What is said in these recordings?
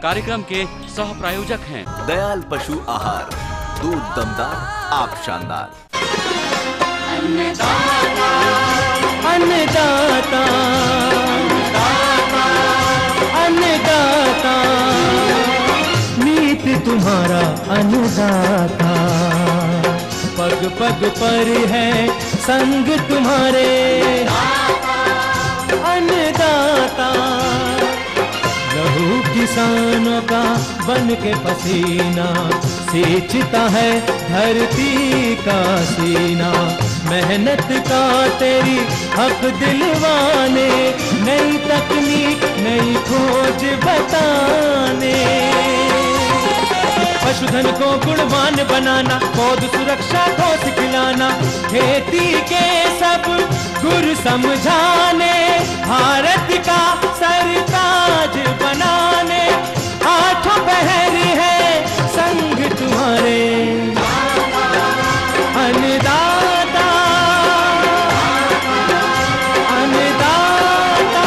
कार्यक्रम के सह प्रायोजक हैं दयाल पशु आहार, दूध दमदार, आप शानदार। अन्नदाता अन्नदाता नीत तुम्हारा अन्नदाता, पग पग पर है संग तुम्हारे अन्नदाता। लहू किसानों का बन के पसीना सींचता है धरती का सीना, मेहनत का तेरी हक दिलवाने, नई तकनीक नई खोज बताने। पशुधन को गुणवान बनाना, पौध सुरक्षा को सिखलाना, खेती के सब गुर समझाने, भारत का सरताज बनाने, आठों पहर है संग तुम्हारे अन्नदाता अन्नदाता।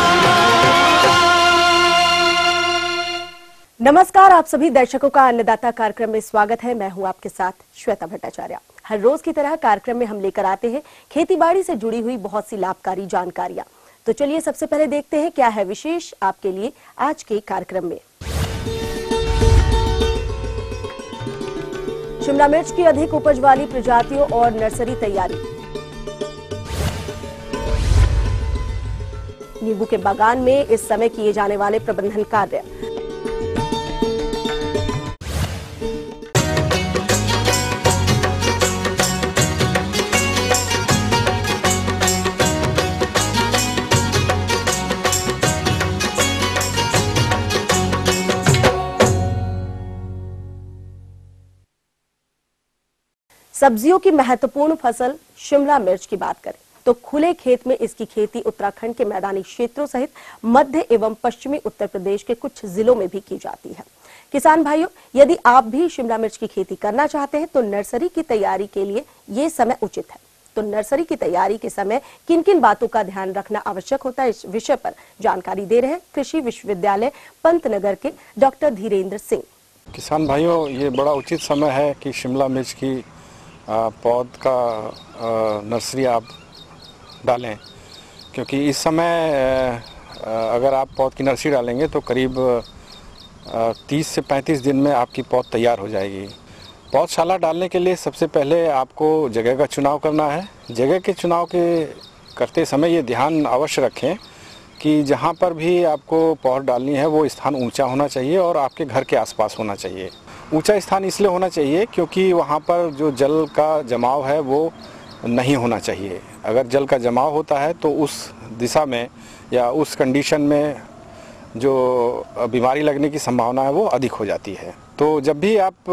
नमस्कार, आप सभी दर्शकों का अन्नदाता कार्यक्रम में स्वागत है। मैं हूं आपके साथ श्वेता भट्टाचार्य। हर रोज की तरह कार्यक्रम में हम लेकर आते हैं खेतीबाड़ी से जुड़ी हुई बहुत सी लाभकारी जानकारियां। तो चलिए सबसे पहले देखते हैं क्या है विशेष आपके लिए आज के कार्यक्रम में। शिमला मिर्च की अधिक उपज वाली प्रजातियों और नर्सरी तैयारी। नींबू के बागान में इस समय किए जाने वाले प्रबंधन कार्य। सब्जियों की महत्वपूर्ण फसल शिमला मिर्च की बात करें तो खुले खेत में इसकी खेती उत्तराखंड के मैदानी क्षेत्रों सहित मध्य एवं पश्चिमी उत्तर प्रदेश के कुछ जिलों में भी की जाती है। किसान भाइयों, यदि आप भी शिमला मिर्च की खेती करना चाहते हैं तो नर्सरी की तैयारी के लिए ये समय उचित है। तो नर्सरी की तैयारी के समय किन किन बातों का ध्यान रखना आवश्यक होता है, इस विषय पर जानकारी दे रहे हैं कृषि विश्वविद्यालय पंतनगर के डॉक्टर धीरेन्द्र सिंह। किसान भाइयों, ये बड़ा उचित समय है कि शिमला मिर्च की पौध का नर्सरी आप डालें, क्योंकि इस समय अगर आप पौध की नर्सरी डालेंगे तो करीब 30 से 35 दिन में आपकी पौध तैयार हो जाएगी। पौधशाला डालने के लिए सबसे पहले आपको जगह का चुनाव करना है। जगह के चुनाव के करते समय ये ध्यान अवश्य रखें कि जहाँ पर भी आपको पौध डालनी है वो स्थान ऊंचा होना चाहिए और आपके घर के आसपास होना चाहिए। ऊंचा स्थान इसलिए होना चाहिए क्योंकि वहाँ पर जो जल का जमाव है वो नहीं होना चाहिए। अगर जल का जमाव होता है तो उस दिशा में या उस कंडीशन में जो बीमारी लगने की संभावना है वो अधिक हो जाती है। तो जब भी आप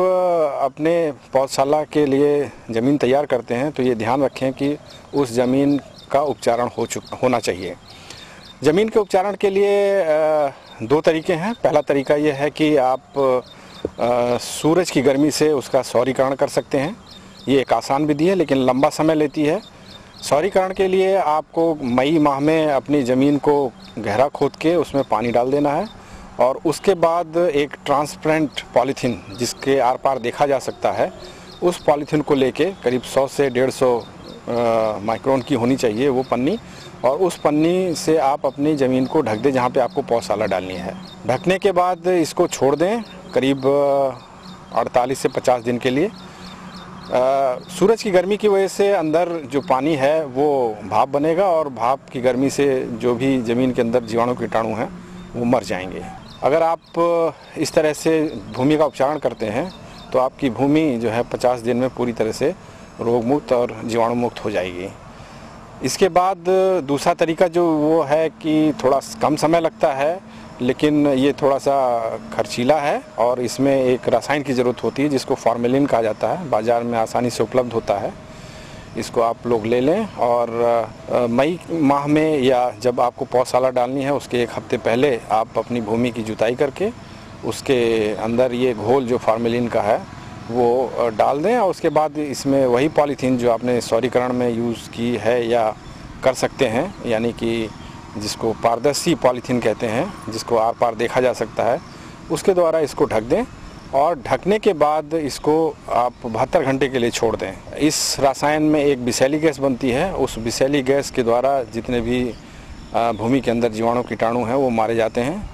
अपने पौधशाला के लिए ज़मीन तैयार करते हैं तो ये ध्यान रखें कि उस ज़मीन का उपचारण होना चाहिए। ज़मीन के उपचारण के लिए दो तरीके हैं। पहला तरीका ये है कि आप सूरज की गर्मी से उसका सौरीकरण कर सकते हैं। ये एक आसान विधि है लेकिन लंबा समय लेती है। सौरीकरण के लिए आपको मई माह में अपनी ज़मीन को गहरा खोद के उसमें पानी डाल देना है और उसके बाद एक ट्रांसपेरेंट पॉलीथीन जिसके आर पार देखा जा सकता है, उस पॉलीथीन को लेके करीब 100 से 150 माइक्रोन की होनी चाहिए वो पन्नी, और उस पन्नी से आप अपनी ज़मीन को ढक दें जहाँ पे आपको पौधशाला डालनी है। ढकने के बाद इसको छोड़ दें करीब 48 से 50 दिन के लिए। सूरज की गर्मी की वजह से अंदर जो पानी है वो भाप बनेगा और भाप की गर्मी से जो भी ज़मीन के अंदर जीवाणु कीटाणु हैं वो मर जाएंगे। अगर आप इस तरह से भूमि का उपचारण करते हैं तो आपकी भूमि जो है 50 दिन में पूरी तरह से रोग मुक्त और जीवाणु मुक्त हो जाएगी। इसके बाद दूसरा तरीका जो वो है कि थोड़ा कम समय लगता है लेकिन ये थोड़ा सा खर्चीला है और इसमें एक रसायन की ज़रूरत होती है जिसको फॉर्मेलिन कहा जाता है। बाज़ार में आसानी से उपलब्ध होता है, इसको आप लोग ले लें और मई माह में या जब आपको पौधशाला डालनी है उसके 1 हफ्ते पहले आप अपनी भूमि की जुताई करके उसके अंदर ये घोल जो फॉर्मेलिन का है वो डाल दें और उसके बाद इसमें वही पॉलीथीन जो आपने सौरीकरण में यूज़ की है या कर सकते हैं, यानी कि जिसको पारदर्शी पॉलीथीन कहते हैं, जिसको आर पार देखा जा सकता है, उसके द्वारा इसको ढक दें और ढकने के बाद इसको आप 72 घंटे के लिए छोड़ दें। इस रसायन में एक विषैली गैस बनती है, उस विषैली गैस के द्वारा जितने भी भूमि के अंदर जीवाणु कीटाणु हैं वो मारे जाते हैं।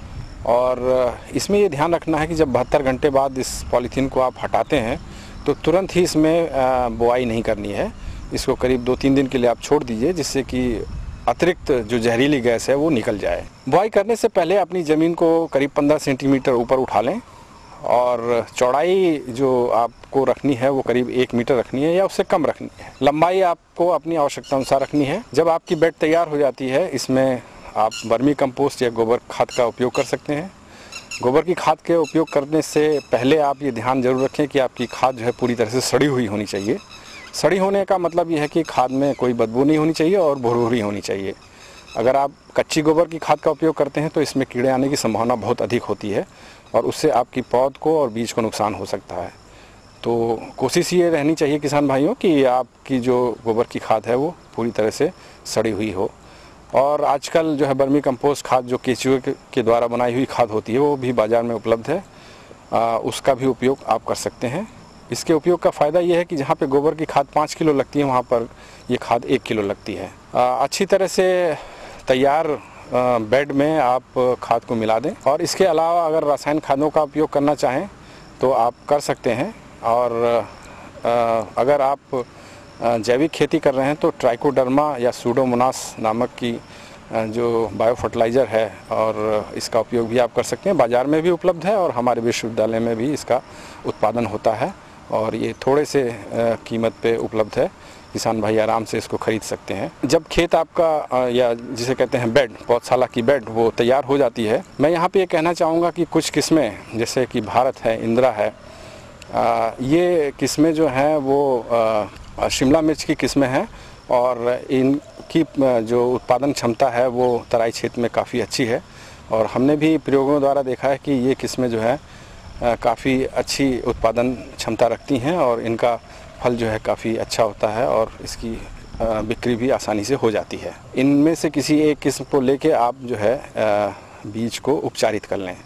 और इसमें ये ध्यान रखना है कि जब 72 घंटे बाद इस पॉलीथीन को आप हटाते हैं तो तुरंत ही इसमें बुआई नहीं करनी है। इसको करीब 2-3 दिन के लिए आप छोड़ दीजिए, जिससे कि अतिरिक्त जो जहरीली गैस है वो निकल जाए। बुआई करने से पहले अपनी ज़मीन को करीब 15 सेंटीमीटर ऊपर उठा लें और चौड़ाई जो आपको रखनी है वो करीब 1 मीटर रखनी है या उससे कम रखनी है। लंबाई आपको अपनी आवश्यकता अनुसार रखनी है। जब आपकी बेड तैयार हो जाती है, इसमें आप वर्मी कंपोस्ट या गोबर खाद का उपयोग कर सकते हैं। गोबर की खाद के उपयोग करने से पहले आप ये ध्यान जरूर रखें कि आपकी खाद जो है पूरी तरह से सड़ी हुई होनी चाहिए। सड़ी होने का मतलब ये है कि खाद में कोई बदबू नहीं होनी चाहिए और भुरभुरी होनी चाहिए। अगर आप कच्ची गोबर की खाद का उपयोग करते हैं तो इसमें कीड़े आने की संभावना बहुत अधिक होती है और उससे आपकी पौध को और बीज को नुकसान हो सकता है। तो कोशिश ये रहनी चाहिए किसान भाइयों कि आपकी जो गोबर की खाद है वो पूरी तरह से सड़ी हुई हो। और आजकल जो है वर्मी कंपोस्ट खाद जो केचुए के द्वारा बनाई हुई खाद होती है वो भी बाज़ार में उपलब्ध है, उसका भी उपयोग आप कर सकते हैं। इसके उपयोग का फ़ायदा ये है कि जहाँ पे गोबर की खाद 5 किलो लगती है वहाँ पर ये खाद 1 किलो लगती है। अच्छी तरह से तैयार बेड में आप खाद को मिला दें। और इसके अलावा अगर रासायनिक खादों का उपयोग करना चाहें तो आप कर सकते हैं। और अगर आप जैविक खेती कर रहे हैं तो ट्राइकोडर्मा या सूडोमोनास नामक की जो बायो फर्टिलाइज़र है और इसका उपयोग भी आप कर सकते हैं। बाज़ार में भी उपलब्ध है और हमारे विश्वविद्यालय में भी इसका उत्पादन होता है और ये थोड़े से कीमत पे उपलब्ध है। किसान भाई आराम से इसको खरीद सकते हैं। जब खेत आपका या जिसे कहते हैं बेड, पौधशाला की बेड वो तैयार हो जाती है, मैं यहाँ पे ये कहना चाहूँगा कि कुछ किस्में जैसे कि भारत है, इंदिरा है, ये किस्में जो हैं वो शिमला मिर्च की किस्में हैं और इनकी जो उत्पादन क्षमता है वो तराई क्षेत्र में काफ़ी अच्छी है। और हमने भी प्रयोगों द्वारा देखा है कि ये किस्में जो है काफ़ी अच्छी उत्पादन क्षमता रखती हैं और इनका फल जो है काफ़ी अच्छा होता है और इसकी बिक्री भी आसानी से हो जाती है। इनमें से किसी एक किस्म को लेके आप जो है बीज को उपचारित कर लें।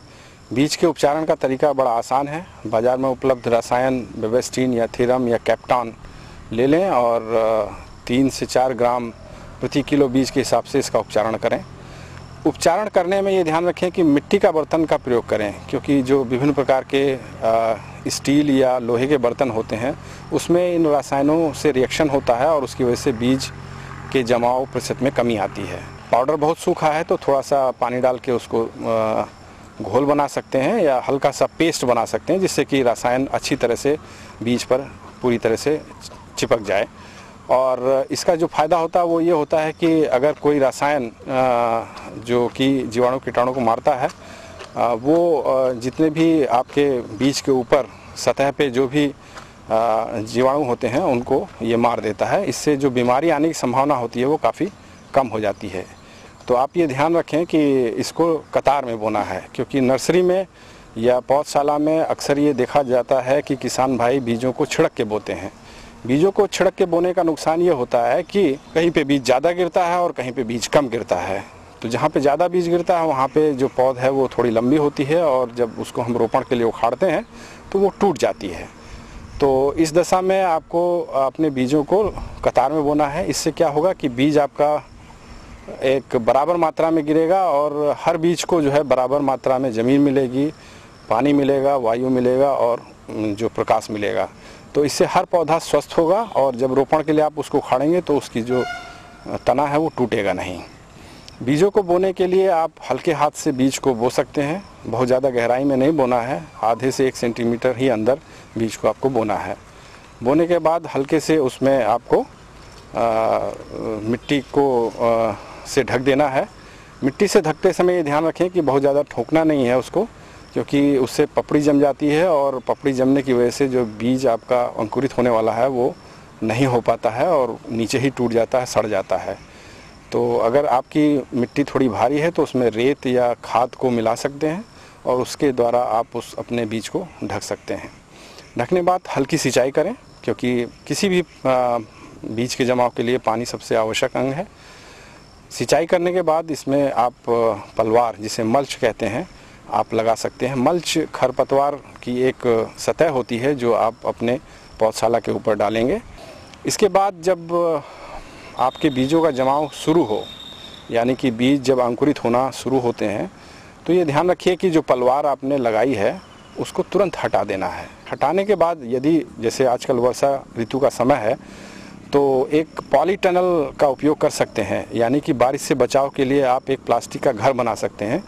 बीज के उपचारण का तरीका बड़ा आसान है। बाज़ार में उपलब्ध रसायन बेबेस्टीन या थीरम या कैप्टान ले लें और 3 से 4 ग्राम प्रति किलो बीज के हिसाब से इसका उपचारण करें। उपचारण करने में ये ध्यान रखें कि मिट्टी का बर्तन का प्रयोग करें, क्योंकि जो विभिन्न प्रकार के स्टील या लोहे के बर्तन होते हैं उसमें इन रसायनों से रिएक्शन होता है और उसकी वजह से बीज के जमाव प्रतिशत में कमी आती है। पाउडर बहुत सूखा है तो थोड़ा सा पानी डाल के उसको घोल बना सकते हैं या हल्का सा पेस्ट बना सकते हैं, जिससे कि रसायन अच्छी तरह से बीज पर पूरी तरह से चिपक जाए। और इसका जो फ़ायदा होता है वो ये होता है कि अगर कोई रसायन जो कि जीवाणु कीटाणु को मारता है वो जितने भी आपके बीज के ऊपर सतह पे जो भी जीवाणु होते हैं उनको ये मार देता है। इससे जो बीमारी आने की संभावना होती है वो काफ़ी कम हो जाती है। तो आप ये ध्यान रखें कि इसको कतार में बोना है, क्योंकि नर्सरी में या पौधशाला में अक्सर ये देखा जाता है कि किसान भाई बीजों को छिड़क के बोते हैं। बीजों को छिड़क के बोने का नुकसान ये होता है कि कहीं पे बीज ज़्यादा गिरता है और कहीं पे बीज कम गिरता है। तो जहाँ पे ज़्यादा बीज गिरता है वहाँ पे जो पौध है वो थोड़ी लंबी होती है और जब उसको हम रोपण के लिए उखाड़ते हैं तो वो टूट जाती है। तो इस दशा में आपको अपने बीजों को कतार में बोना है। इससे क्या होगा कि बीज आपका एक बराबर मात्रा में गिरेगा और हर बीज को जो है बराबर मात्रा में ज़मीन मिलेगी, पानी मिलेगा, वायु मिलेगा और जो प्रकाश मिलेगा। तो इससे हर पौधा स्वस्थ होगा और जब रोपण के लिए आप उसको उखाड़ेंगे तो उसकी जो तना है वो टूटेगा नहीं। बीजों को बोने के लिए आप हल्के हाथ से बीज को बो सकते हैं, बहुत ज़्यादा गहराई में नहीं बोना है, आधे से 1 सेंटीमीटर ही अंदर बीज को आपको बोना है। बोने के बाद हल्के से उसमें आपको मिट्टी को से ढक देना है। मिट्टी से ढकते समय ये ध्यान रखें कि बहुत ज़्यादा ठोकना नहीं है उसको, क्योंकि उससे पपड़ी जम जाती है और पपड़ी जमने की वजह से जो बीज आपका अंकुरित होने वाला है वो नहीं हो पाता है और नीचे ही टूट जाता है, सड़ जाता है। तो अगर आपकी मिट्टी थोड़ी भारी है तो उसमें रेत या खाद को मिला सकते हैं और उसके द्वारा आप उस अपने बीज को ढक सकते हैं। ढकने बाद हल्की सिंचाई करें, क्योंकि किसी भी बीज के जमाव के लिए पानी सबसे आवश्यक अंग है। सिंचाई करने के बाद इसमें आप पलवार, जिसे मल्च कहते हैं, आप लगा सकते हैं। मल्च खरपतवार की एक सतह होती है जो आप अपने पौधशाला के ऊपर डालेंगे। इसके बाद जब आपके बीजों का जमाव शुरू हो, यानी कि बीज जब अंकुरित होना शुरू होते हैं, तो ये ध्यान रखिए कि जो पलवार आपने लगाई है उसको तुरंत हटा देना है। हटाने के बाद यदि जैसे आजकल वर्षा ऋतु का समय है तो एक पॉलीटनल का उपयोग कर सकते हैं, यानी कि बारिश से बचाव के लिए आप एक प्लास्टिक का घर बना सकते हैं।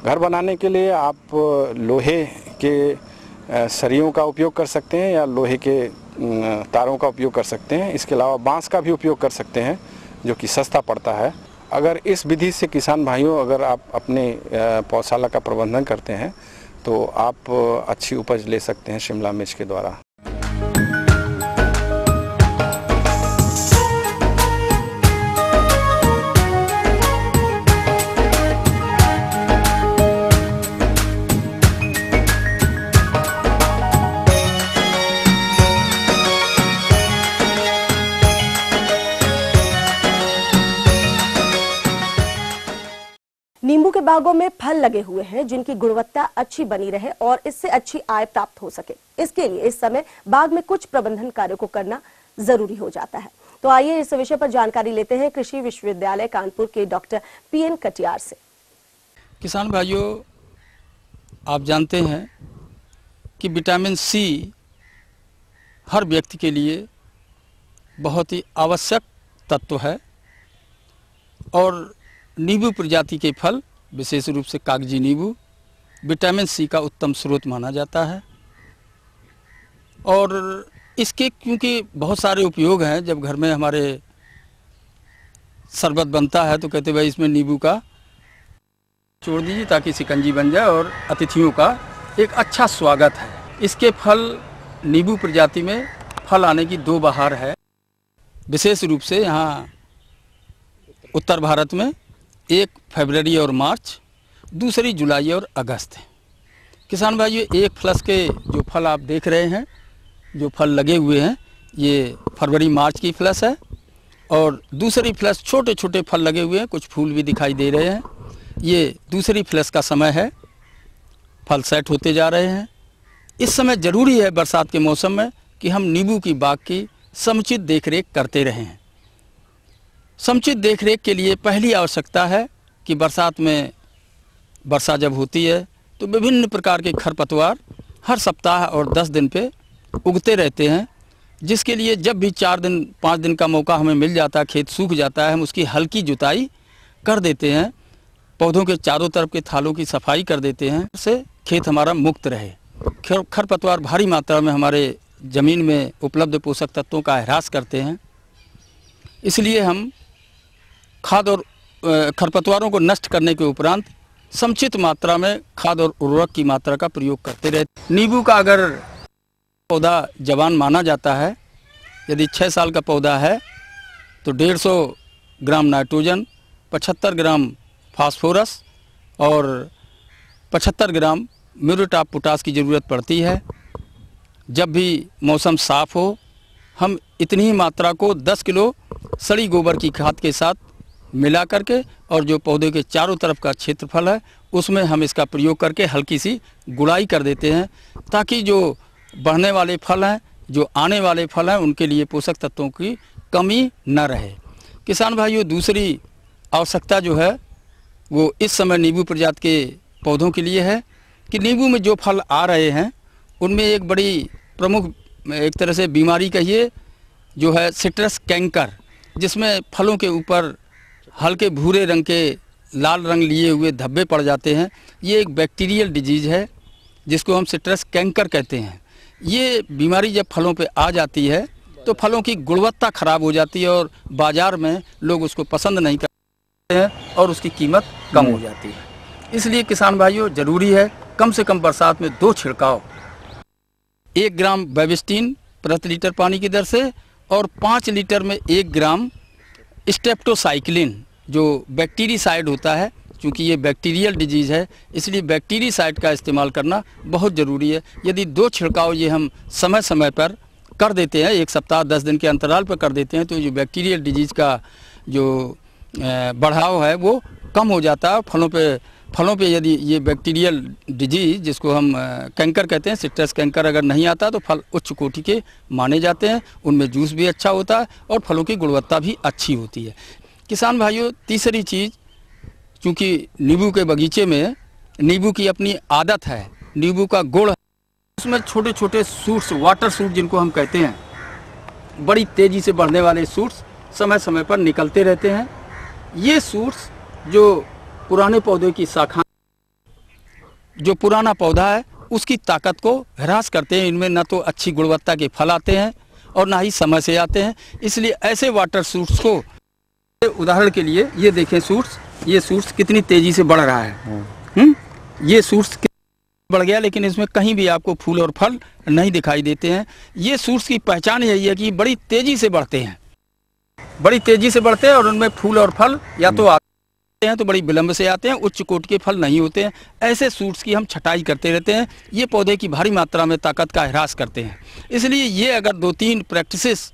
घर बनाने के लिए आप लोहे के सरियों का उपयोग कर सकते हैं या लोहे के तारों का उपयोग कर सकते हैं। इसके अलावा बांस का भी उपयोग कर सकते हैं जो कि सस्ता पड़ता है। अगर इस विधि से किसान भाइयों अगर आप अपने पौधशाला का प्रबंधन करते हैं तो आप अच्छी उपज ले सकते हैं शिमला मिर्च के द्वारा। नींबू के बागों में फल लगे हुए हैं जिनकी गुणवत्ता अच्छी बनी रहे और इससे अच्छी आय प्राप्त हो सके। इसके लिए इस समय बाग में कुछ प्रबंधन कार्यों को करना जरूरी हो जाता है। तो आइए इस विषय पर जानकारी लेते हैं कृषि विश्वविद्यालय कानपुर के डॉक्टर पीएन कटियार से। किसान भाइयों, आप जानते हैं कि विटामिन सी हर व्यक्ति के लिए बहुत ही आवश्यक तत्व है और नींबू प्रजाति के फल, विशेष रूप से कागजी नींबू, विटामिन सी का उत्तम स्रोत माना जाता है। और इसके क्योंकि बहुत सारे उपयोग हैं, जब घर में हमारे शरबत बनता है तो कहते भाई इसमें नींबू का छोड़ दीजिए ताकि शिकंजी बन जाए और अतिथियों का एक अच्छा स्वागत है। इसके फल नींबू प्रजाति में फल आने की 2 बहार है। विशेष रूप से यहाँ उत्तर भारत में एक फरवरी और मार्च, दूसरी जुलाई और अगस्त है। किसान भाइयों, एक फ्लस के जो फल आप देख रहे हैं, जो फल लगे हुए हैं, ये फरवरी मार्च की फ्लस है और दूसरी फ्लस छोटे छोटे फल लगे हुए हैं, कुछ फूल भी दिखाई दे रहे हैं। ये दूसरी फ्लस का समय है, फल सेट होते जा रहे हैं। इस समय ज़रूरी है बरसात के मौसम में कि हम नींबू की बाग की समुचित देखरेख करते रहें। समुचित देखरेख के लिए पहली आवश्यकता है कि बरसात में वर्षा जब होती है तो विभिन्न प्रकार के खरपतवार हर सप्ताह और 10 दिन पे उगते रहते हैं, जिसके लिए जब भी 4 दिन 5 दिन का मौका हमें मिल जाता है, खेत सूख जाता है, हम उसकी हल्की जुताई कर देते हैं, पौधों के चारों तरफ के थालों की सफाई कर देते हैं, इससे खेत हमारा मुक्त रहे। खरपतवार भारी मात्रा में हमारे ज़मीन में उपलब्ध पोषक तत्वों का ह्रास करते हैं, इसलिए हम खाद और खरपतवारों को नष्ट करने के उपरांत समुचित मात्रा में खाद और उर्वरक की मात्रा का प्रयोग करते रहते। नींबू का अगर पौधा जवान माना जाता है, यदि 6 साल का पौधा है तो 150 ग्राम नाइट्रोजन, 75 ग्राम फास्फोरस और 75 ग्राम म्यूरेट ऑफ पोटाश की ज़रूरत पड़ती है। जब भी मौसम साफ़ हो, हम इतनी ही मात्रा को 10 किलो सड़ी गोबर की खाद के साथ मिला करके और जो पौधे के चारों तरफ का क्षेत्रफल है उसमें हम इसका प्रयोग करके हल्की सी गुड़ाई कर देते हैं, ताकि जो बढ़ने वाले फल हैं, जो आने वाले फल हैं, उनके लिए पोषक तत्वों की कमी न रहे। किसान भाइयों, दूसरी आवश्यकता जो है वो इस समय नींबू प्रजाति के पौधों के लिए है कि नींबू में जो फल आ रहे हैं उनमें एक बड़ी प्रमुख एक तरह से बीमारी कहिए जो है सिट्रस कैंकर, जिसमें फलों के ऊपर हल्के भूरे रंग के लाल रंग लिए हुए धब्बे पड़ जाते हैं। ये एक बैक्टीरियल डिजीज़ है जिसको हम सिट्रस कैंकर कहते हैं। ये बीमारी जब फलों पे आ जाती है तो फलों की गुणवत्ता खराब हो जाती है और बाज़ार में लोग उसको पसंद नहीं करते हैं और उसकी कीमत कम हो जाती है। इसलिए किसान भाइयों, ज़रूरी है कम से कम बरसात में 2 छिड़काव, 1 ग्राम बेबिस्टीन प्रति लीटर पानी की दर से और 5 लीटर में 1 ग्राम स्टेप्टोसाइक्लिन जो बैक्टीरिसाइड होता है। क्योंकि ये बैक्टीरियल डिजीज़ है, इसलिए बैक्टीरिसाइड का इस्तेमाल करना बहुत ज़रूरी है। यदि 2 छिड़काव ये हम समय समय पर कर देते हैं, 1 सप्ताह 10 दिन के अंतराल पर कर देते हैं, तो जो बैक्टीरियल डिजीज़ का जो बढ़ाव है वो कम हो जाता है, फलों पे यदि ये बैक्टीरियल डिजीज जिसको हम कैंकर कहते हैं, सिट्रस कैंकर अगर नहीं आता तो फल उच्च कोटि के माने जाते हैं, उनमें जूस भी अच्छा होता है और फलों की गुणवत्ता भी अच्छी होती है। किसान भाइयों, तीसरी चीज़, चूँकि नींबू के बगीचे में नींबू की अपनी आदत है, नींबू का गुण, उसमें छोटे छोटे सूट्स, वाटर सूट जिनको हम कहते हैं, बड़ी तेज़ी से बढ़ने वाले सूट्स समय समय पर निकलते रहते हैं। ये सूट्स जो पुराने पौधे की शाखा, जो पुराना पौधा है उसकी ताकत को ह्रास करते हैं। इनमें न तो अच्छी गुणवत्ता के फल आते हैं और ना ही समय से आते हैं। इसलिए ऐसे वाटर सूट्स को, उदाहरण के लिए ये देखें सूट्स, ये सूट्स कितनी तेज़ी से बढ़ रहा है। ये सूट्स बढ़ गया, लेकिन इसमें कहीं भी आपको फूल और फल नहीं दिखाई देते हैं। ये सूट्स की पहचान यही है कि बड़ी तेज़ी से बढ़ते हैं, बड़ी तेज़ी से बढ़ते हैं और उनमें फूल और फल या तो आते हैं तो बड़ी विलंब से आते हैं, उच्च कोटि के फल नहीं होते हैं। ऐसे सूट्स की हम छटाई करते रहते हैं। ये पौधे की भारी मात्रा में ताकत का ह्रास करते हैं। इसलिए ये अगर दो तीन प्रैक्टिसेस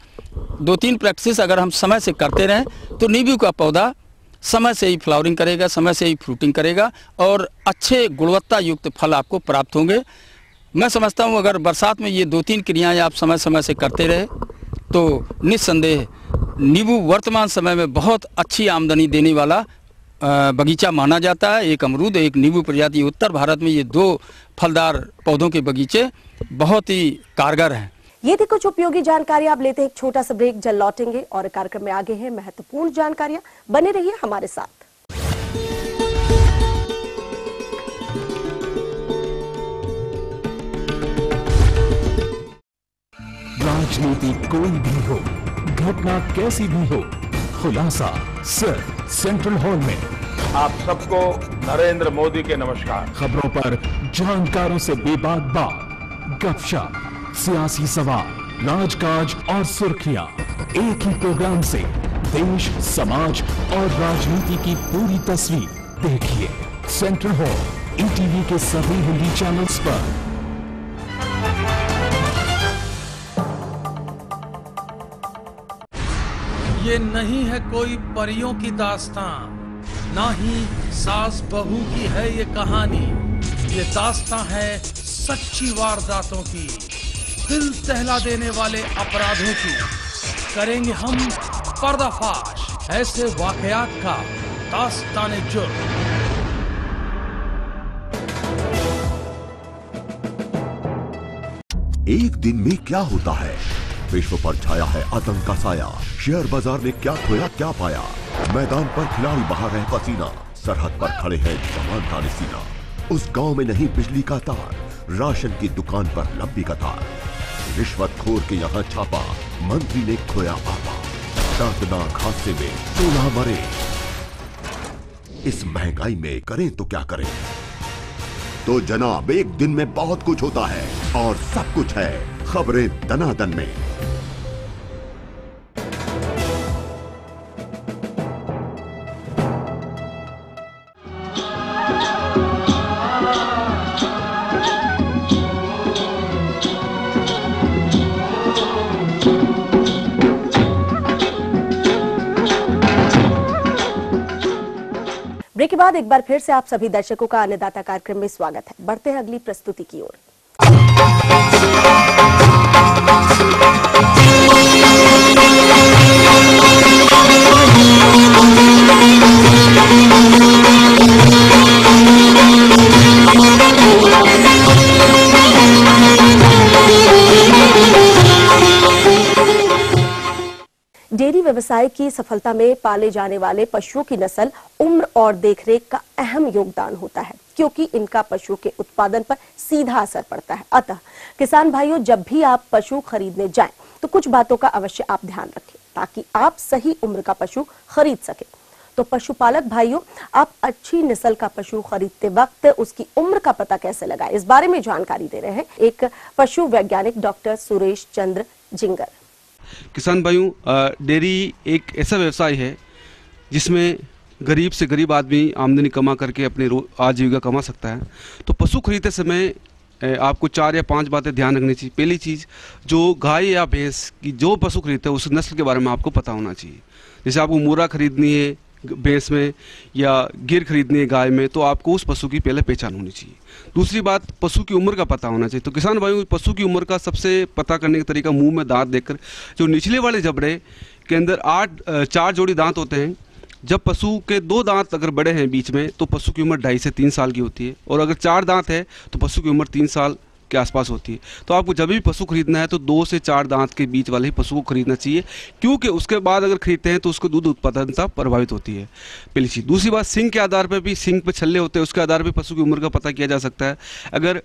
अगर हम समय से करते रहें तो नींबू का पौधा समय से ही फ्लावरिंग करेगा, समय से ही फ्रूटिंग करेगा और अच्छे गुणवत्ता युक्त फल आपको प्राप्त होंगे। मैं समझता हूँ अगर बरसात में ये 2-3 क्रियाएं आप समय समय से करते रहे तो निस्संदेह नींबू वर्तमान समय में बहुत अच्छी आमदनी देने वाला बगीचा माना जाता है। एक अमरूद, एक नींबू प्रजाति, उत्तर भारत में ये 2 फलदार पौधों के बगीचे बहुत ही कारगर हैं। ये थी कुछ उपयोगी जानकारी। आप लेते हैं एक छोटा सा ब्रेक, जल्द लौटेंगे और कार्यक्रम में आगे हैं महत्वपूर्ण जानकारियां। बने रहिए हमारे साथ। राजनीति कोई भी हो, घटना कैसी भी हो, खुलासा सिर्फ सेंट्रल हॉल में। आप सबको नरेंद्र मोदी के नमस्कार। खबरों पर जानकारों से बेबाक बात, गपशप, सियासी सवाल, राजकाज और सुर्खियां, एक ही प्रोग्राम से देश, समाज और राजनीति की पूरी तस्वीर देखिए सेंट्रल हॉल ईटीवी के सभी हिंदी चैनल्स पर। ये नहीं है कोई परियों की दास्तां, ना ही सास बहू की है ये कहानी। ये दास्तां है सच्ची वारदातों की, दिल दहला देने वाले अपराधों की। करेंगे हम पर्दाफाश ऐसे वाकयात का, दास्ताने जुर्म। एक दिन में क्या होता है? विश्व पर छाया है आतंक का साया। शेयर बाजार ने क्या खोया क्या पाया। मैदान पर खिलाड़ी बहा रहे पसीना, सरहद पर खड़े हैं जवान ताने सीना। उस गांव में नहीं बिजली का तार, राशन की दुकान पर लंबी कतार। रिश्वतखोर के यहाँ छापा, मंत्री ने खोया आपा। दर्दनाक हादसे में 16 मरे। इस महंगाई में करें तो क्या करें? तो जनाब, एक दिन में बहुत कुछ होता है और सब कुछ है खबरें दनादन में। ब्रेक के बाद एक बार फिर से आप सभी दर्शकों का अन्नदाता कार्यक्रम में स्वागत है। बढ़ते हैं अगली प्रस्तुति की ओर। डेयरी व्यवसाय की सफलता में पाले जाने वाले पशुओं की नस्ल, उम्र और देखरेख का अहम योगदान होता है, क्योंकि इनका पशु के उत्पादन पर सीधा असर पड़ता है। अतः किसान भाइयों, जब भी आप पशु खरीदने जाएं तो कुछ बातों का अवश्य आप ध्यान रखें ताकि आप सही उम्र का पशु खरीद सकें। तो पशुपालक भाइयों, आप अच्छी नस्ल का पशु खरीदते वक्त उसकी उम्र का पता कैसे लगाएं, इस बारे में जानकारी दे रहे हैं एक पशु वैज्ञानिक डॉक्टर सुरेश चंद्र जिंगर। किसान भाइयों, डेयरी एक ऐसा व्यवसाय है जिसमें गरीब से गरीब आदमी आमदनी कमा करके अपनी आजीविका कमा सकता है। तो पशु खरीदते समय आपको 4 या 5 बातें ध्यान रखनी चाहिए। पहली चीज़, जो गाय या भैंस की जो पशु खरीदते हैं उस नस्ल के बारे में आपको पता होना चाहिए। जैसे आपको मुर्रा खरीदनी है, भैंस में या गिर खरीदनी है गाय में, तो आपको उस पशु की पहले पहचान होनी चाहिए। दूसरी बात, पशु की उम्र का पता होना चाहिए। तो किसान भाइयों, पशु की उम्र का सबसे पता करने का तरीका मुंह में दांत देखकर, जो निचले वाले जबड़े के अंदर 4 जोड़ी दांत होते हैं, जब पशु के 2 दांत अगर बड़े हैं बीच में, तो पशु की उम्र 2.5 से 3 साल की होती है, और अगर 4 दांत है तो पशु की उम्र 3 साल के आसपास होती है। तो आपको जब भी पशु खरीदना है तो 2 से 4 दांत के बीच वाले ही पशु को खरीदना चाहिए, क्योंकि उसके बाद अगर खरीदते हैं तो उसको दूध उत्पादनता प्रभावित होती है, पहली चीज़। दूसरी बात, सींग के आधार पर भी, सींग पे छल्ले होते हैं, उसके आधार पर पशु की उम्र का पता किया जा सकता है। अगर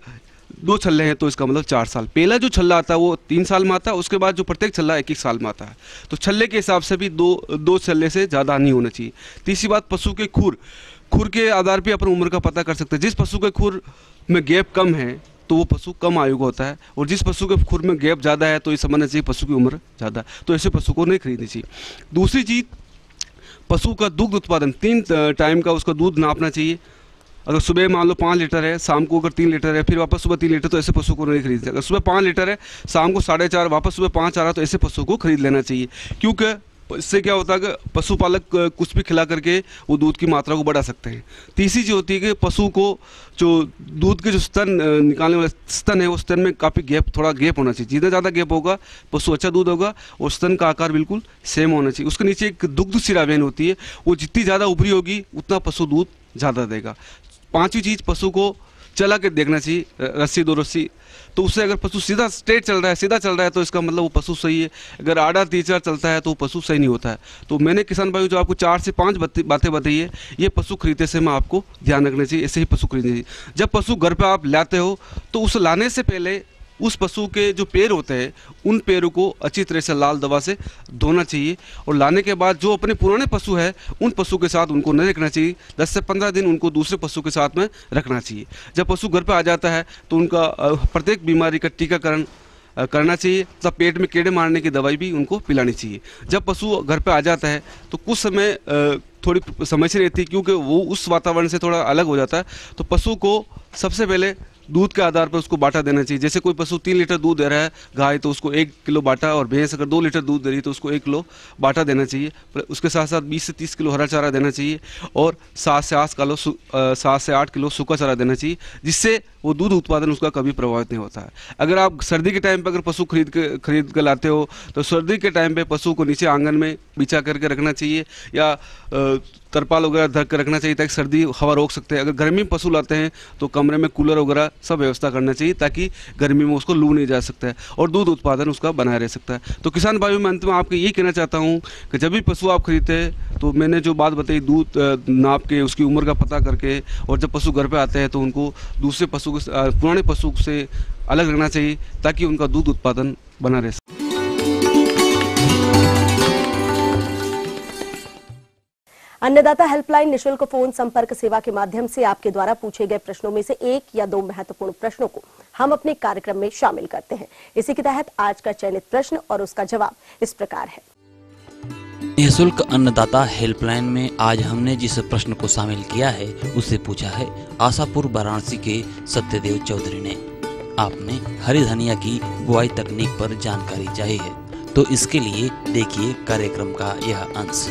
2 छल्ले हैं तो इसका मतलब 4 साल। पहला जो छल्ला आता है वो 3 साल में आता है, उसके बाद जो प्रत्येक छल्ला 1-1 साल में आता है। तो छल्ले के हिसाब से भी 2 छल्ले से ज़्यादा नहीं होना चाहिए। तीसरी बात, पशु के खुर के आधार पर अपन उम्र का पता कर सकते हैं। जिस पशु के खुर में गैप कम है तो वो पशु कम आयु का होता है, और जिस पशु के खुर में गैप ज़्यादा है तो ये समझना चाहिए पशु की उम्र ज़्यादा, तो ऐसे पशु को नहीं खरीदनी चाहिए। दूसरी चीज़, पशु का दुग्ध उत्पादन, 3 टाइम का उसका दूध नापना चाहिए। अगर सुबह मान लो 5 लीटर है, शाम को अगर 3 लीटर है, फिर वापस सुबह 3 लीटर, तो ऐसे पशु को नहीं खरीदना। अगर सुबह 5 लीटर है, शाम को 4.5, वापस सुबह 5 आ रहा, तो ऐसे पशु को खरीद लेना चाहिए। क्योंकि इससे क्या होता है कि पशुपालक कुछ भी खिला करके वो दूध की मात्रा को बढ़ा सकते हैं। तीसरी चीज़ होती है कि पशु को जो दूध के जो स्तन निकालने वाले स्तन है, वो स्तन में काफ़ी थोड़ा गैप होना चाहिए। जितना ज़्यादा गैप होगा पशु अच्छा दूध होगा, और स्तन का आकार बिल्कुल सेम होना चाहिए। उसके नीचे एक दुग्ध शिरा वेन होती है, वो जितनी ज़्यादा उभरी होगी उतना पशु दूध ज़्यादा देगा। 5वीं चीज़, पशु को चला के देखना चाहिए, रस्सी 2 रस्सी, तो उससे अगर पशु सीधा स्ट्रेट चल रहा है, सीधा चल रहा है, तो इसका मतलब वो पशु सही है। अगर आड़ा तीसरा चलता है तो वो पशु सही नहीं होता है। तो मैंने किसान भाइयों जो आपको 4 से 5 बातें बताई है, ये पशु खरीदते समय आपको ध्यान रखना चाहिए, ऐसे ही पशु खरीदना चाहिए। जब पशु घर पर आप लाते हो तो उस लाने से पहले उस पशु के जो पैर होते हैं, उन पैरों को अच्छी तरह से लाल दवा से धोना चाहिए, और लाने के बाद जो अपने पुराने पशु है उन पशु के साथ उनको नहीं रखना चाहिए। 10 से 15 दिन उनको दूसरे पशु के साथ में रखना चाहिए। जब पशु घर पर आ जाता है तो उनका प्रत्येक बीमारी का टीकाकरण करना चाहिए, तब पेट में कीड़े मारने की दवाई भी उनको पिलानी चाहिए। जब पशु घर पे आ जाता है तो कुछ समय थोड़ी समस्या रहती है, क्योंकि वो उस वातावरण से थोड़ा अलग हो जाता है। तो पशु को सबसे पहले दूध के आधार पर उसको बाटा देना चाहिए। जैसे कोई पशु 3 लीटर दूध दे रहा है गाय, तो उसको 1 किलो बाटा, और भैंस अगर 2 लीटर दूध दे रही है तो उसको 1 किलो बाटा देना चाहिए। उसके साथ साथ 20 से 30 किलो हरा चारा देना चाहिए, और 7 से 8 किलो सूखा चारा देना चाहिए, जिससे वो दूध उत्पादन उसका कभी प्रभावित नहीं होता है। अगर आप सर्दी के टाइम पर अगर पशु खरीद कर लाते हो तो सर्दी के टाइम पे पशु को नीचे आंगन में बिछा करके रखना चाहिए, या तरपाल वगैरह धर कर रखना चाहिए, ताकि सर्दी हवा रोक सकते हैं। अगर गर्मी में पशु लाते हैं तो कमरे में कूलर वगैरह सब व्यवस्था करना चाहिए, ताकि गर्मी में उसको लू नहीं जा सकता है, और दूध उत्पादन उसका बनाया रह सकता है। तो किसान भाइयों, मैं अंत में आपको यही कहना चाहता हूँ कि जब भी पशु आप खरीदते हैं तो मैंने जो बात बताई, दूध नाप के, उसकी उम्र का पता करके, और जब पशु घर पर आते हैं तो उनको दूसरे पशु पुराने पशु से अलग रखना चाहिए, ताकि उनका दूध उत्पादन बना रहे। अन्नदाता हेल्पलाइन निशुल्क फोन संपर्क सेवा के माध्यम से आपके द्वारा पूछे गए प्रश्नों में से 1 या 2 महत्वपूर्ण प्रश्नों को हम अपने कार्यक्रम में शामिल करते हैं। इसी के तहत आज का चयनित प्रश्न और उसका जवाब इस प्रकार है। निःशुल्क अन्नदाता हेल्पलाइन में आज हमने जिस प्रश्न को शामिल किया है उसे पूछा है आशापुर वाराणसी के सत्यदेव चौधरी ने। आपने हरी धनिया की बुआई तकनीक पर जानकारी चाहिए है, तो इसके लिए देखिए कार्यक्रम का यह अंश।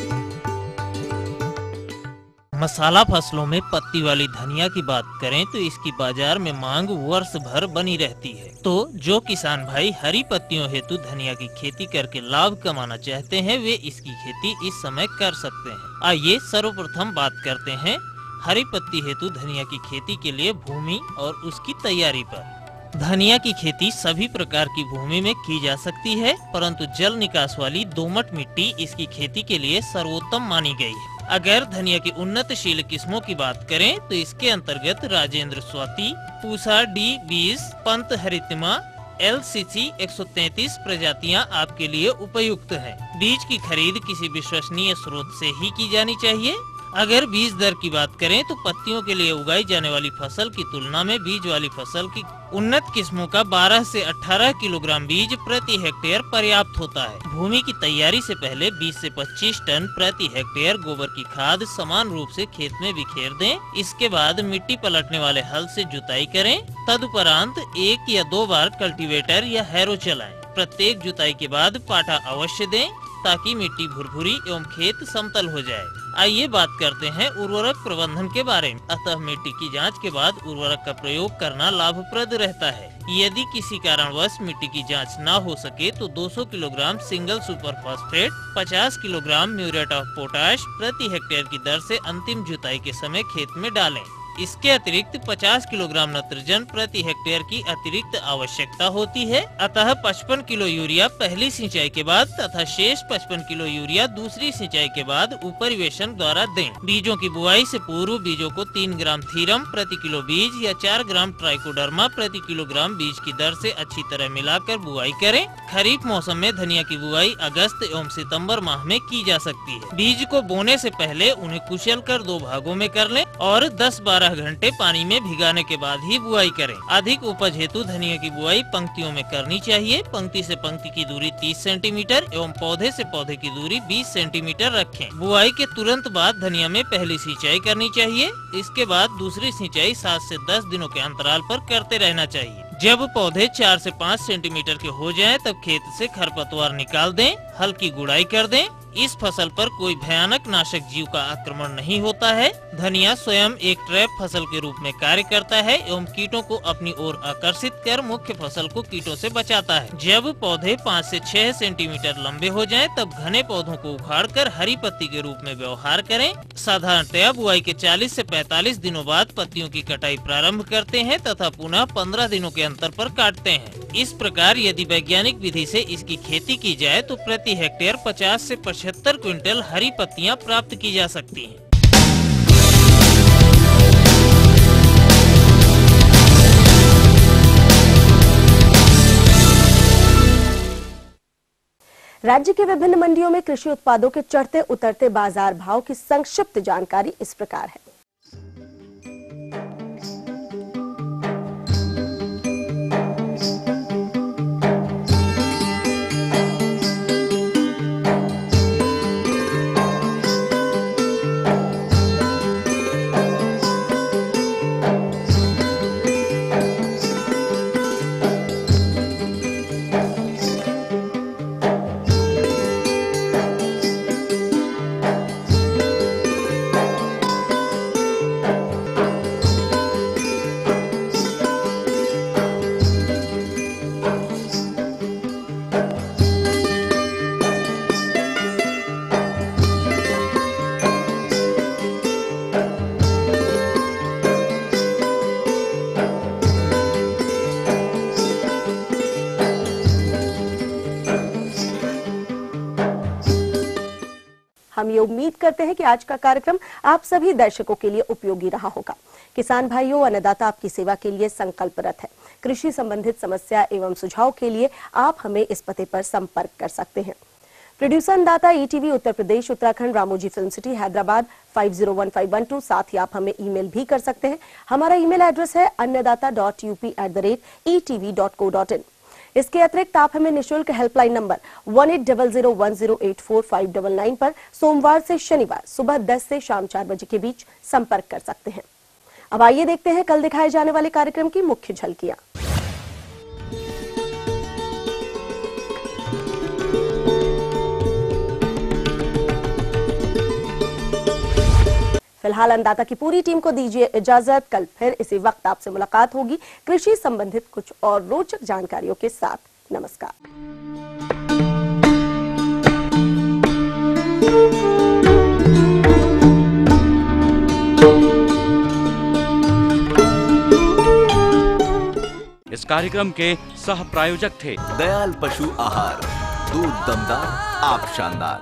मसाला फसलों में पत्ती वाली धनिया की बात करें तो इसकी बाजार में मांग वर्ष भर बनी रहती है। तो जो किसान भाई हरी पत्तियों हेतु धनिया की खेती करके लाभ कमाना चाहते हैं, वे इसकी खेती इस समय कर सकते हैं। आइए सर्वप्रथम बात करते हैं हरी पत्ती हेतु धनिया की खेती के लिए भूमि और उसकी तैयारी पर। धनिया की खेती सभी प्रकार की भूमि में की जा सकती है, परंतु जल निकास वाली दोमट मिट्टी इसकी खेती के लिए सर्वोत्तम मानी गई है। अगर धनिया की उन्नतशील किस्मों की बात करें तो इसके अंतर्गत राजेंद्र स्वाति, पूसा D20, पंत हरितिमा, LCC 133 प्रजातियां आपके लिए उपयुक्त हैं। बीज की खरीद किसी विश्वसनीय स्रोत से ही की जानी चाहिए। अगर बीज दर की बात करें तो पत्तियों के लिए उगाई जाने वाली फसल की तुलना में बीज वाली फसल की उन्नत किस्मों का 12 से 18 किलोग्राम बीज प्रति हेक्टेयर पर्याप्त होता है। भूमि की तैयारी से पहले 20 से 25 टन प्रति हेक्टेयर गोबर की खाद समान रूप से खेत में बिखेर दें। इसके बाद मिट्टी पलटने वाले हल से जुताई करें। तदुपरांत 1 या 2 बार कल्टीवेटर या हैरो चलाएं। प्रत्येक जुताई के बाद पाटा अवश्य दें। ताकि मिट्टी भुरभुरी एवं खेत समतल हो जाए। आइए बात करते हैं उर्वरक प्रबंधन के बारे में। अतः मिट्टी की जांच के बाद उर्वरक का प्रयोग करना लाभप्रद रहता है। यदि किसी कारणवश मिट्टी की जांच न हो सके तो 200 kilogram single super phosphate, 50 kilogram muriate of potash प्रति हेक्टेयर की दर से अंतिम जुताई के समय खेत में डालें। इसके अतिरिक्त 50 किलोग्राम नाइट्रोजन प्रति हेक्टेयर की अतिरिक्त आवश्यकता होती है। अतः 55 किलो यूरिया पहली सिंचाई के बाद तथा शेष 55 किलो यूरिया दूसरी सिंचाई के बाद उपरिवेशन द्वारा दें। बीजों की बुआई से पूर्व बीजों को 3 ग्राम थीरम प्रति किलो बीज या 4 ग्राम ट्राइकोडर्मा प्रति किलोग्राम बीज की दर से अच्छी तरह मिलाकर बुआई करें। खरीफ मौसम में धनिया की बुआई अगस्त एवं सितम्बर माह में की जा सकती है। बीज को बोने से पहले उन्हें कुचल कर 2 भागों में कर लें और 10-12 घंटे पानी में भिगाने के बाद ही बुआई करें। अधिक उपज हेतु धनिया की बुआई पंक्तियों में करनी चाहिए। पंक्ति से पंक्ति की दूरी 30 सेंटीमीटर एवं पौधे से पौधे की दूरी 20 सेंटीमीटर रखें। बुआई के तुरंत बाद धनिया में पहली सिंचाई करनी चाहिए। इसके बाद दूसरी सिंचाई 7 से 10 दिनों के अंतराल पर करते रहना चाहिए। जब पौधे 4 से 5 सेंटीमीटर के हो जाएं, तब खेत से खरपतवार निकाल दें, हल्की गुड़ाई कर दें। इस फसल पर कोई भयानक नाशक जीव का आक्रमण नहीं होता है। धनिया स्वयं एक ट्रैप फसल के रूप में कार्य करता है एवं कीटों को अपनी ओर आकर्षित कर मुख्य फसल को कीटों से बचाता है। जब पौधे 5 से 6 सेंटीमीटर लंबे हो जाएं, तब घने पौधों को उखाड़कर हरी पत्ती के रूप में व्यवहार करें। साधारणतया बुआई के 40 से 45 दिनों बाद पत्तियों की कटाई प्रारंभ करते हैं तथा पुनः 15 दिनों के अंतर पर काटते हैं। इस प्रकार यदि वैज्ञानिक विधि से इसकी खेती की जाए तो प्रति हेक्टेयर 50 से 75 क्विंटल हरी पत्तियां प्राप्त की जा सकती हैं। राज्य के विभिन्न मंडियों में कृषि उत्पादों के चढ़ते उतरते बाजार भाव की संक्षिप्त जानकारी इस प्रकार है। हम ये उम्मीद करते हैं कि आज का कार्यक्रम आप सभी दर्शकों के लिए उपयोगी रहा होगा। किसान भाइयों, अन्नदाता आपकी सेवा के लिए संकल्परत है। कृषि संबंधित समस्या एवं सुझाव के लिए आप हमें इस पते पर संपर्क कर सकते हैं। प्रोड्यूसर अन्नदाता ETV Uttar Pradesh Uttarakhand Ramoji film city Hyderabad 501512। साथ ही आप हमें ईमेल भी कर सकते हैं। हमारा ईमेल एड्रेस है annadata.up@etv.co.in। इसके अतिरिक्त आप हमें निःशुल्क हेल्पलाइन नंबर 180010084599 पर सोमवार से शनिवार सुबह 10 से शाम 4 बजे के बीच संपर्क कर सकते हैं। अब आइए देखते हैं कल दिखाए जाने वाले कार्यक्रम की मुख्य झलकियां। फिलहाल अन्नदाता की पूरी टीम को दीजिए इजाजत। कल फिर इसी वक्त आपसे मुलाकात होगी कृषि संबंधित कुछ और रोचक जानकारियों के साथ। नमस्कार। इस कार्यक्रम के सह प्रायोजक थे दयाल पशु आहार, दूध दमदार, आप शानदार।